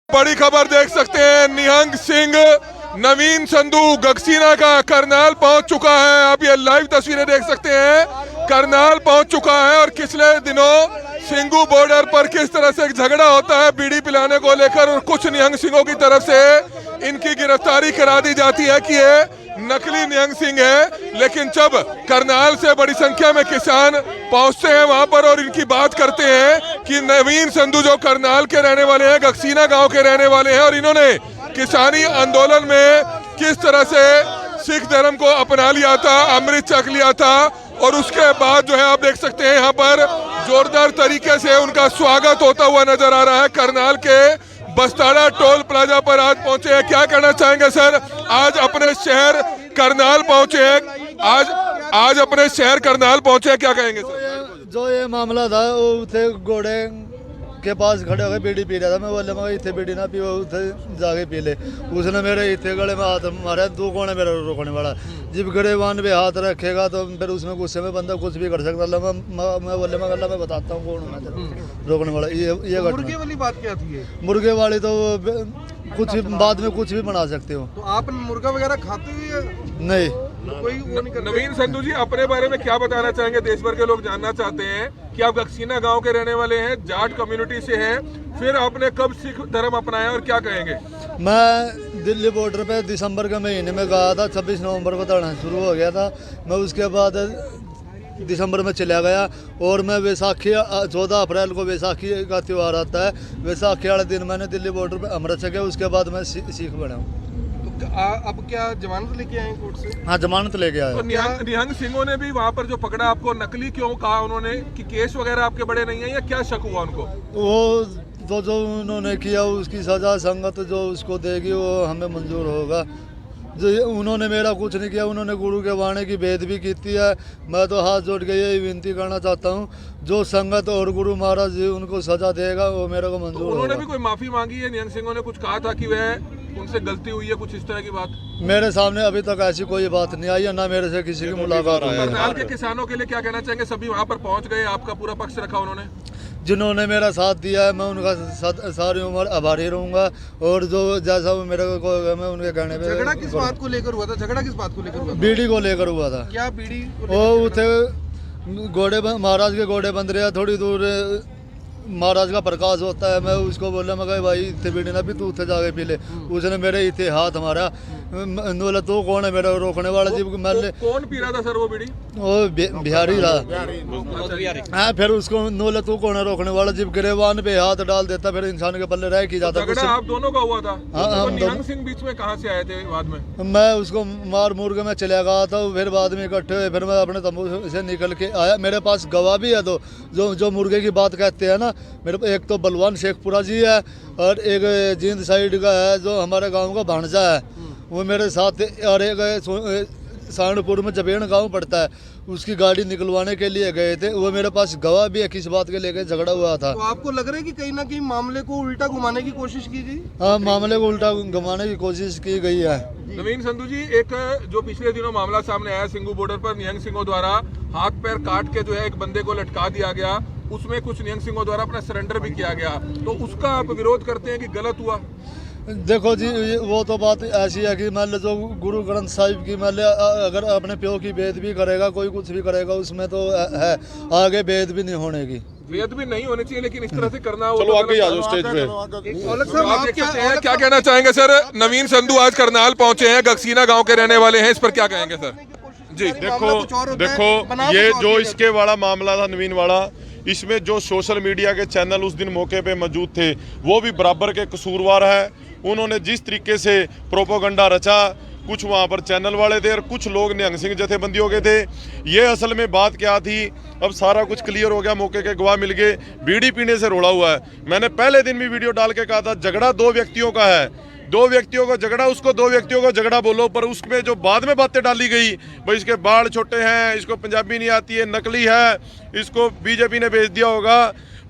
बड़ी खबर देख सकते हैं, निहंग सिंह नवीन संधू गगसीना का करनाल पहुंच चुका है। आप ये लाइव तस्वीरें देख सकते हैं, करनाल पहुंच चुका है। और पिछले दिनों सिंगू बॉर्डर पर किस तरह से झगड़ा होता है बीड़ी पिलाने को लेकर, और कुछ निहंग सिंहों की तरफ से इनकी गिरफ्तारी करा दी जाती है कि ये नकली निहंग सिंह है। लेकिन जब करनाल से बड़ी संख्या में किसान पहुंचते हैं वहां पर और इनकी बात करते हैं कि नवीन संधू जो करनाल के रहने वाले हैं, गगसीना गांव के रहने वाले हैं, और इन्होंने किसानी आंदोलन में किस तरह से सिख धर्म को अपना लिया था, अमृत चख लिया था, और उसके बाद जो है आप देख सकते हैं यहाँ पर जोरदार तरीके से उनका स्वागत होता हुआ नजर आ रहा है। करनाल के बस्ताड़ा टोल प्लाजा पर आज पहुंचे हैं। क्या कहना चाहेंगे सर, आज अपने शहर करनाल पहुंचे हैं, आज अपने शहर करनाल पहुंचे हैं, क्या कहेंगे सर? जो ये मामला था वो थे घोड़े के पास खड़े होकर बीड़ी पी रहा था। मैं बोले मैं इतने बीड़ी ना पी, उसे जाके पी ले। उसने मेरे इतने गले में हाथ मारा, तू कौन है मेरा रोकने वाला? जब गरेबान पे हाथ रखेगा तो फिर उसमें गुस्से में बंदा कुछ भी कर सकता है। मैं बोले मैं अल्लाह मैं बताता हूँ कौन हूँ मैं रोकने वाला। ये मुर्गे वाली बात क्या थी? मुर्गे वाली तो कुछ बाद में कुछ भी बना सकते हो। तो आप मुर्गा वगैरह खाते हुए? नहीं, कोई वो नहीं करता। नवीन संधू जी, अपने बारे में क्या बताना चाहेंगे? देश भर के लोग जानना चाहते हैं कि आप गगसीना गांव के रहने वाले हैं, जाट कम्युनिटी से हैं, फिर आपने कब सिख धर्म अपनाया और क्या कहेंगे? मैं दिल्ली बॉर्डर पे दिसंबर के महीने में गया था। 26 नवंबर को धरना शुरू हो गया था। मैं उसके बाद दिसंबर में चला गया और मैं वैसाखी 14 अप्रैल को वैसाखी का त्यौहार आता है, वैसाखी वाले दिन मैंने दिल्ली बॉर्डर पे अमृत छका। उसके बाद मैं सिख बना हूँ। तो अब क्या जमानत लेके आए कोर्ट से? हाँ, जमानत लेके आया। तो निहंग सिंहों ने भी वहाँ पर जो पकड़ा आपको, नकली क्यों कहा उन्होंने? कि केस वगैरह आपके बड़े नहीं है या क्या शक हुआ उनको? वो जो उन्होंने किया उसकी सजा संगत जो उसको देगी वो हमें मंजूर होगा। जो उन्होंने मेरा कुछ नहीं किया, उन्होंने गुरु के वाणी की बेदबी की है। मैं तो हाथ जोड़ के यही विनती करना चाहता हूँ, जो संगत और गुरु महाराज जी उनको सजा देगा वो मेरे को मंजूर होगा। उन्होंने भी कोई माफी मांगी है? निहंग सिंहों ने कुछ कहा था कि वह उनसे गलती हुई है, कुछ इस तरह की बात? मेरे सामने अभी तक ऐसी कोई बात नहीं आई है, ना मेरे से किसी की मुलाकात हुई है। करनाल के किसानों के लिए क्या कहना चाहेंगे? सभी वहाँ पर पहुँच गए, आपका पूरा पक्ष रखा उन्होंने? जिन्होंने मेरा साथ दिया है मैं उनका सारी उम्र आभारी रहूंगा, और जो जैसा वो मेरे को मैं उनके कहने पे। झगड़ा किस बात को लेकर हुआ था? झगड़ा किस बात को लेकर हुआ था? बीड़ी को लेकर हुआ था। क्या बीड़ी? वो थे घोड़े महाराज के घोड़े बंद रहे, थोड़ी दूर महाराज का प्रकाश होता है। मैं उसको बोला मैं कहा भाई इतने बीड़ी ना पी, तू उठे जाके पी ले। उसने मेरे इतने हाथ मारा। बोला तो कौन है मेरा रोकने वाला? जी कौन पी रहा था सर वो बीड़ी? वो बिहारी था। हाँ, फिर उसको नोला तू कौन है रोकने वाला? जब गिरेबान पे हाथ डाल देता फिर इंसान के पल्ले रह की जाता। झगड़ा आप दोनों का हुआ था? हाँ, तो निहंग सिंह बीच में कहाँ से आए थे बाद में? मैं उसको मार मुर के मैं चला गया था, फिर बाद में इकट्ठे हुए, फिर मैं अपने तंबू से निकल के आया। मेरे पास गवाह भी है दो, जो मुर्गे की बात कहते हैं ना। मेरे एक तो बलवान शेखपुरा जी है और एक जींद साइड का है जो हमारे गांव का भांजा है, वो मेरे साथ। और एक सहारनपुर में जबेन गांव पड़ता है, उसकी गाड़ी निकलवाने के लिए गए थे। वो मेरे पास गवाह भी है किस बात के लेकर झगड़ा हुआ था। तो आपको लग रहा है कि कहीं ना कहीं मामले को उल्टा घुमाने की कोशिश की गई? हाँ, मामले को उल्टा घुमाने की कोशिश की गई है। नवीन संधू जी, एक जो पिछले दिनों मामला सामने आया सिंगू बॉर्डर पर, निहंग सिंहों द्वारा हाथ पैर काट के जो है एक बंदे को लटका दिया गया, उसमें कुछ निहंग सिंहों द्वारा अपना सरेंडर भी किया गया, तो उसका आप विरोध करते हैं कि गलत हुआ? देखो जी, वो तो बात ऐसी है कि मान लो जो गुरु ग्रंथ साहिब की मान लो अगर अपने प्यो की बेद भी करेगा, कोई कुछ भी करेगा, उसमें तो है आगे बेद भी नहीं होने की। वेद भी नहीं होनी चाहिए, लेकिन इस तरह से करना। चलो आगे आ जाओ स्टेज पे। क्या कहना चाहेंगे सर? नवीन संधू आज करनाल पहुंचे हैं, गगसीना गांव के रहने वाले हैं, इस पर क्या कहेंगे सर? जी देखो ये जो इसके वाला मामला था नवीन वाला, इसमें जो सोशल मीडिया के चैनल उस दिन मौके पे मौजूद थे वो भी बराबर के कसूरवार है। उन्होंने जिस तरीके से प्रोपोगंडा रचा, कुछ वहाँ पर चैनल वाले थे और कुछ लोग निहंग सिंह जथेबंदियों के थे। ये असल में बात क्या थी, अब सारा कुछ क्लियर हो गया, मौके के गवाह मिल गए। बीड़ी पीने से रोड़ा हुआ है। मैंने पहले दिन भी वीडियो डाल के कहा था झगड़ा दो व्यक्तियों का है, दो व्यक्तियों का झगड़ा, उसको दो व्यक्तियों का झगड़ा बोलो। पर उसमें जो बाद में बातें डाली गई, भाई इसके बाल छोटे हैं, इसको पंजाबी नहीं आती है, नकली है, इसको बीजेपी ने भेज दिया होगा,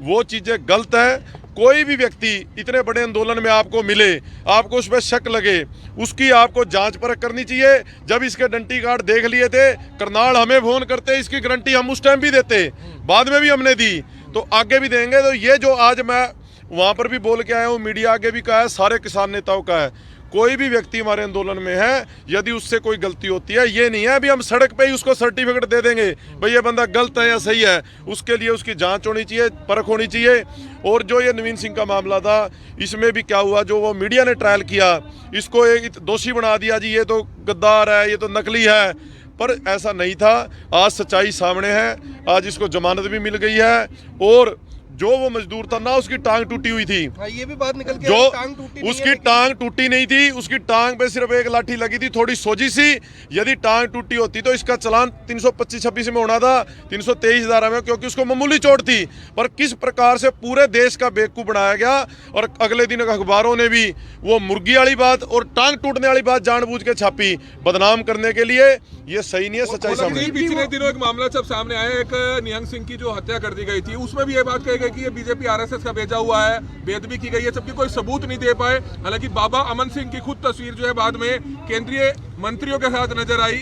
वो चीज़ें गलत है। कोई भी व्यक्ति इतने बड़े आंदोलन में आपको मिले, आपको उस पर शक लगे, उसकी आपको जांच परख करनी चाहिए। जब इसके डंटी कार्ड देख लिए थे, करनाल हमें फोन करते, इसकी गारंटी हम उस टाइम भी देते, बाद में भी हमने दी, तो आगे भी देंगे। तो ये जो आज मैं वहाँ पर भी बोल के आया हूँ, मीडिया आगे भी कहा है, सारे किसान नेताओं का है। कोई भी व्यक्ति हमारे आंदोलन में है, यदि उससे कोई गलती होती है, ये नहीं है अभी हम सड़क पे ही उसको सर्टिफिकेट दे देंगे भाई ये बंदा गलत है या सही है। उसके लिए उसकी जांच होनी चाहिए, परख होनी चाहिए। और जो ये नवीन सिंह का मामला था, इसमें भी क्या हुआ, जो वो मीडिया ने ट्रायल किया, इसको एक दोषी बना दिया जी, ये तो गद्दार है, ये तो नकली है, पर ऐसा नहीं था। आज सच्चाई सामने है, आज इसको जमानत भी मिल गई है। और जो वो मजदूर था ना, उसकी टांग टूटी हुई थी। हाँ, ये भी बात निकल के जो टांग टूटी नहीं उसकी है, टांग टूटी नहीं थी, उसकी टांग पे सिर्फ एक लाठी लगी थी, थोड़ी सोजी सी। यदि टांग टूटी होती तो इसका चलान 325-26 में होना था, 323 धारा में, क्योंकि उसको मामूली चोट थी। पर किस प्रकार से पूरे देश का बेवकूफ बनाया गया। और अगले दिन अखबारों ने भी वो मुर्गी वाली बात और टांग टूटने वाली बात जानबूझ के छापी, बदनाम करने के लिए। ये सही नहीं है, सच्चाई सामने। पिछले दिनों एक मामला जब सामने आया, एक निहंग सिंह की जो हत्या कर दी गई थी, उसमें भी ये बात कही गई कि ये बीजेपी आरएसएस का भेजा हुआ है, बेदबी की गई है, जबकि कोई सबूत नहीं दे पाए। हालांकि बाबा अमन सिंह की खुद तस्वीर जो है बाद में केंद्रीय मंत्रियों के साथ नजर आई,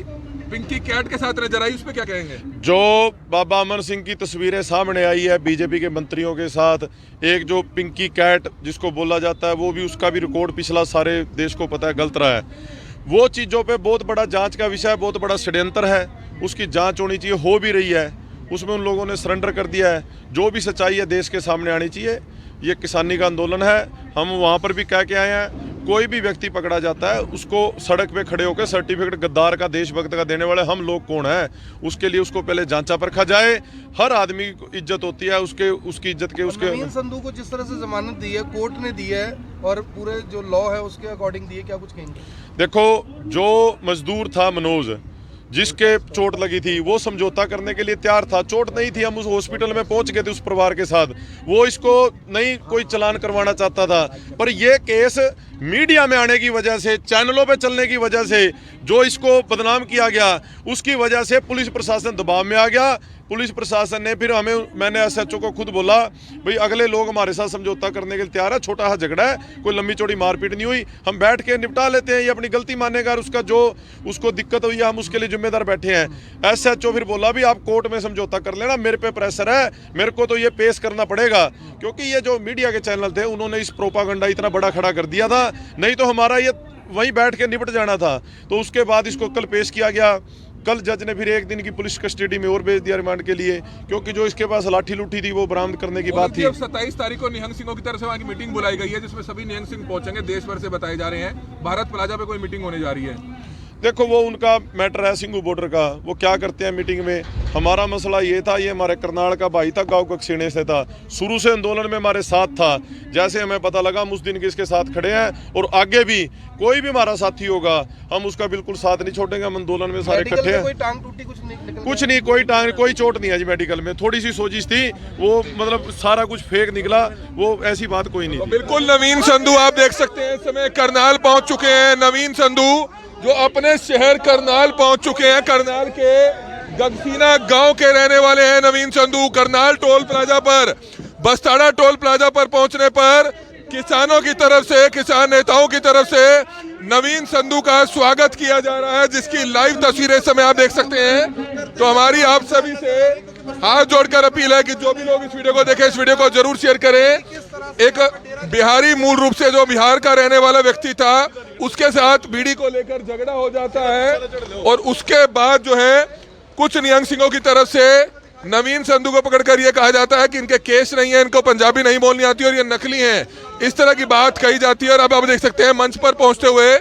पिंकी कैट के साथ नजर आई, उस पर क्या कहेंगे? जो बाबा अमन सिंह की तस्वीरें सामने आई है बीजेपी के मंत्रियों के साथ, एक जो पिंकी कैट जिसको बोला जाता है, वो भी, उसका भी रिकॉर्ड पिछला सारे देश को पता है गलत रहा है। वो चीज़ों पे बहुत बड़ा जांच का विषय है, बहुत बड़ा षड्यंत्र है, उसकी जांच होनी चाहिए, हो भी रही है। उसमें उन लोगों ने सरेंडर कर दिया है। जो भी सच्चाई है देश के सामने आनी चाहिए। ये किसानी का आंदोलन है, हम वहाँ पर भी कह के आए हैं, कोई भी व्यक्ति पकड़ा जाता है उसको सड़क पे खड़े होकर सर्टिफिकेट गद्दार का, देशभक्त का देने वाले हम लोग कौन है, उसके लिए उसको पहले जांचा परखा जाए। हर आदमी को इज्जत होती है, उसकी इज्जत के उसके। नवीन संधू को जिस तरह से जमानत दी है, कोर्ट ने दी है और पूरे जो लॉ है उसके अकॉर्डिंग दी है, क्या कुछ कहेंगे? देखो, जो मजदूर था मनोज, जिसके चोट लगी थी, वो समझौता करने के लिए तैयार था। चोट नहीं थी, हम उस हॉस्पिटल में पहुंच गए थे उस परिवार के साथ। वो इसको नहीं कोई चालान करवाना चाहता था, पर ये केस मीडिया में आने की वजह से, चैनलों पे चलने की वजह से, जो इसको बदनाम किया गया, उसकी वजह से पुलिस प्रशासन दबाव में आ गया। पुलिस प्रशासन ने फिर मैंने एसएचओ को खुद बोला, भाई अगले लोग हमारे साथ समझौता करने के लिए तैयार है, छोटा सा झगड़ा है, कोई लंबी चौड़ी मारपीट नहीं हुई, हम बैठ के निपटा लेते हैं, ये अपनी गलती मानेगा और उसका जो उसको दिक्कत हुई है हम उसके लिए जिम्मेदार बैठे हैं। एसएचओ फिर बोला भी आप कोर्ट में समझौता कर लेना, मेरे पे प्रेशर है, मेरे को तो ये पेश करना पड़ेगा, क्योंकि ये जो मीडिया के चैनल थे उन्होंने इस प्रोपागंडा इतना बड़ा खड़ा कर दिया था, नहीं तो हमारा ये वहीं बैठ के निपट जाना था। तो उसके बाद इसको कल पेश किया गया। कल जज ने फिर एक दिन की पुलिस कस्टडी में और भेज दिया रिमांड के लिए, क्योंकि जो इसके पास लाठी लूठी थी वो बरामद करने की बात थी। 27 तारीख को निहंग सिंहों की तरफ से वहाँ की मीटिंग बुलाई गई है, जिसमें सभी निहंग सिंह पहुंचेंगे, देश भर से बताए जा रहे हैं। भारत प्लाजा पे कोई मीटिंग होने जा रही है। देखो, वो उनका मैटर है सिंघू बॉर्डर का, वो क्या करते हैं मीटिंग में। हमारा मसला ये था, ये हमारे करनाल का भाई था, गाँव गक्सीने से था, शुरू से आंदोलन में हमारे साथ था। जैसे हमें पता लगा हम उस दिन के इसके साथ खड़े हैं, और आगे भी कोई भी हमारा साथी होगा हम उसका बिल्कुल साथ नहीं छोड़ेंगे। हम आंदोलन में सारे इकट्ठे हैं। कोई टांग टूटी कुछ नहीं, कोई टांग, कोई चोट नहीं है जी। मेडिकल में थोड़ी सी सोजिश थी, वो मतलब सारा कुछ फेक निकला, वो ऐसी बात कोई नहीं। बिल्कुल नवीन संधू आप देख सकते हैं, इस समय करनाल पहुंच चुके हैं। नवीन संधू जो अपने शहर करनाल पहुंच चुके हैं, करनाल के गगसीना गांव के रहने वाले हैं नवीन संधू। करनाल टोल प्लाजा पर, बस्ताड़ा टोल प्लाजा पर पहुंचने पर किसानों की तरफ से, किसान नेताओं की तरफ से नवीन संधू का स्वागत किया जा रहा है, जिसकी लाइव तस्वीरें समय आप देख सकते हैं। तो हमारी आप सभी से हाथ जोड़कर अपील है कि जो भी लोग इस वीडियो को देखें, इस वीडियो को जरूर शेयर करें। एक बिहारी, मूल रूप से जो बिहार का रहने वाला व्यक्ति था, उसके साथ बीड़ी को लेकर झगड़ा हो जाता है, और उसके बाद जो है कुछ निहंग सिंहों की तरफ से नवीन संधू को पकड़कर यह कहा जाता है कि इनके केस नहीं है, इनको पंजाबी नहीं बोलनी आती और ये नकली हैं, इस तरह की बात कही जाती है। और अब आप देख सकते हैं मंच पर पहुंचते हुए,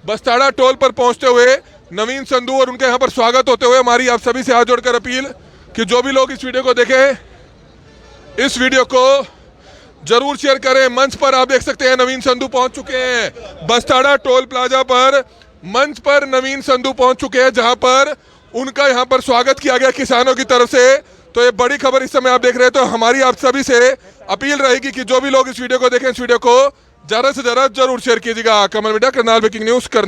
बस्ताड़ा टोल पर पहुंचते हुए नवीन संधू और उनके यहाँ पर स्वागत होते हुए हमारी आप सभी से हाथ जोड़कर अपील कि जो भी लोग इस वीडियो को देखें, इस वीडियो को जरूर शेयर करें। मंच पर आप देख सकते हैं नवीन संधू पहुंच चुके हैं। बस्ताड़ा टोल प्लाजा पर मंच पर नवीन संधू पहुंच चुके हैं, जहां पर उनका यहां पर स्वागत किया गया किसानों की तरफ से। तो ये बड़ी खबर इस समय आप देख रहे हैं। तो हमारी आप सभी से अपील रहेगी कि जो भी लोग इस वीडियो को देखें, इस वीडियो को ज्यादा से ज्यादा जरूर शेयर कीजिएगा। Kamal media, Karnal breaking news, Karnal.